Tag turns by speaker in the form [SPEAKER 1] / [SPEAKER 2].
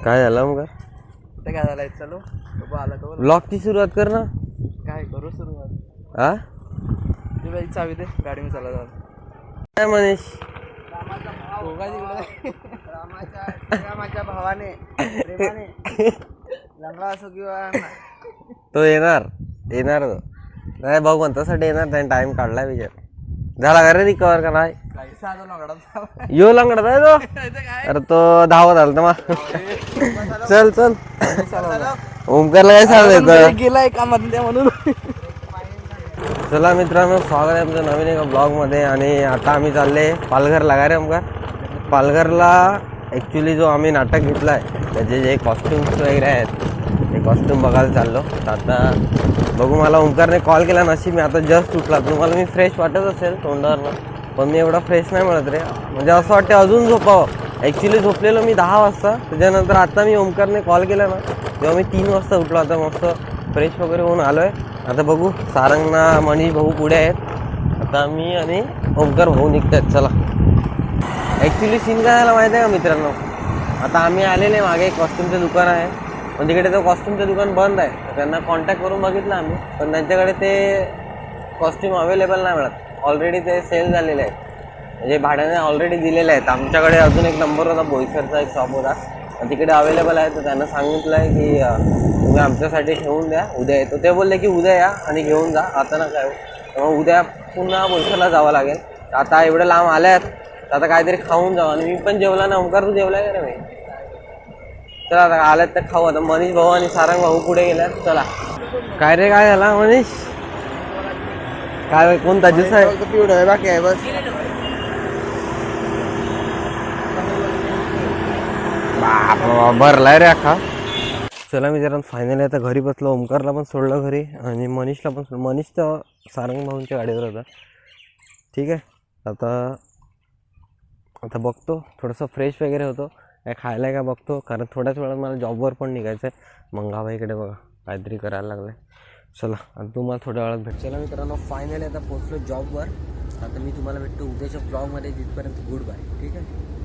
[SPEAKER 1] काय झालं मग?
[SPEAKER 2] कुठे काय झालं चलो तो आला तो
[SPEAKER 1] ब्लॉगची सुरुवात कर ना.
[SPEAKER 2] काय करू सुरुवात
[SPEAKER 1] हा
[SPEAKER 2] तुझी बाईक चावी दे गाडी मी चालत आलो.
[SPEAKER 1] काय मनीष?
[SPEAKER 2] हो का तिकडे रामाच्या भावाने प्रेमाने लंगडा असो किंवा
[SPEAKER 1] तो येणार तो नाही भाऊ पण तसं येणार त्याने टाइम काढला विचार झाला का रे रिकवर का नाही?
[SPEAKER 2] साधा लंगडा
[SPEAKER 1] यो लंगडत आहे तो. अरे तो धावत आला तर मग चल ओमकारला काय सांगायचं
[SPEAKER 2] गेलाय कामात म्हणून.
[SPEAKER 1] चला मित्रांनो, स्वागत आहे आमचं नवीन एका ब्लॉगमध्ये. आणि आता आम्ही चालले पालघरला. का रे ओमकार? पालघरला ॲक्च्युली जो आम्ही नाटक घेतला आहे त्याचे जे कॉस्ट्युम्स वगैरे आहेत ते कॉस्ट्युम बघायला चाललो. तर आता बघू, मला ओमकारने कॉल केला नशीब मी आता जस्ट उठला. तुम्हाला मी फ्रेश वाटत असेल तोंडावरनं, पण मी एवढा फ्रेश नाही मिळत रे. म्हणजे असं वाटतं अजून झोपावं. ॲक्च्युली झोपलेलो मी 10 वाजता. त्याच्यानंतर आता मी ओमकारने कॉल केला ना तेव्हा मी 3 वाजता उठलो. आता मस्त फ्रेश वगैरे होऊन आलो आहे. आता बघू, सारंगना मनीष भाऊ पुढे आहेत, आता मी आणि ओमकार भाऊ निघत आहेत. चला. ॲक्च्युली सीन काय झाला माहिती आहे का मित्रांनो? आता आम्ही आलेले मागे एक कॉस्ट्युमचं दुकान आहे, पण तिकडे तो कॉस्ट्युमचं दुकान बंद आहे. तर त्यांना कॉन्टॅक्ट करून बघितलं आम्ही, पण त्यांच्याकडे ते कॉस्ट्युम अवेलेबल नाही मिळत. ऑलरेडी ते सेल झालेले आहेत, म्हणजे भाड्याने ऑलरेडी दिलेले आहेत. आमच्याकडे अजून एक नंबर होता, बोईसरचा एक शॉप होता, तिकडे अवेलेबल आहे. तर त्यांना सांगितलं आहे की तुम्ही आमच्यासाठी ठेवून द्या, उद्या येतो. ते बोलले की उद्या या आणि घेऊन जा, आता नका येऊ. मग उद्या पुन्हा बोईसरला जावं लागेल. आता एवढं लांब आले आहेत तर आता काहीतरी खाऊन जाऊ. आणि मी पण जेवला ना. ओमकार तू जेवलाय का रे? मी चला आता आल्यात तर खाऊ. आता मनीष भाऊ आणि सारंग भाऊ पुढे गेल्यात. चला. काय रे, काय झाला मनीष? काय कोणता ज्यूस आहे?
[SPEAKER 2] पिवळं आहे, बाकी आहे बस.
[SPEAKER 1] भरलाय रे अख्खा. चला मी जरा फायनली आता घरी बसलो. ओमकारला पण सोडलं घरी आणि मनीषला पण सोडलं. मनीष तर सारंग भाऊंच्या गाडीवर होता. ठीक आहे. आता बघतो, थोडंसं फ्रेश वगैरे होतो, काय खायला आहे का बघतो, कारण थोड्याच वेळात मला जॉबवर पण निघायचं आहे. मंगाबाईकडे बघा काहीतरी करायला लागलं आहे. चला आता तुम्हाला थोड्या वेळात भेट. चला मित्रांनो, फायनली आता पोचलो जॉबवर. आता मी तुम्हाला भेटतो उद्याच्या ब्लॉगमध्ये. तिथपर्यंत गुड बाय. ठीक आहे.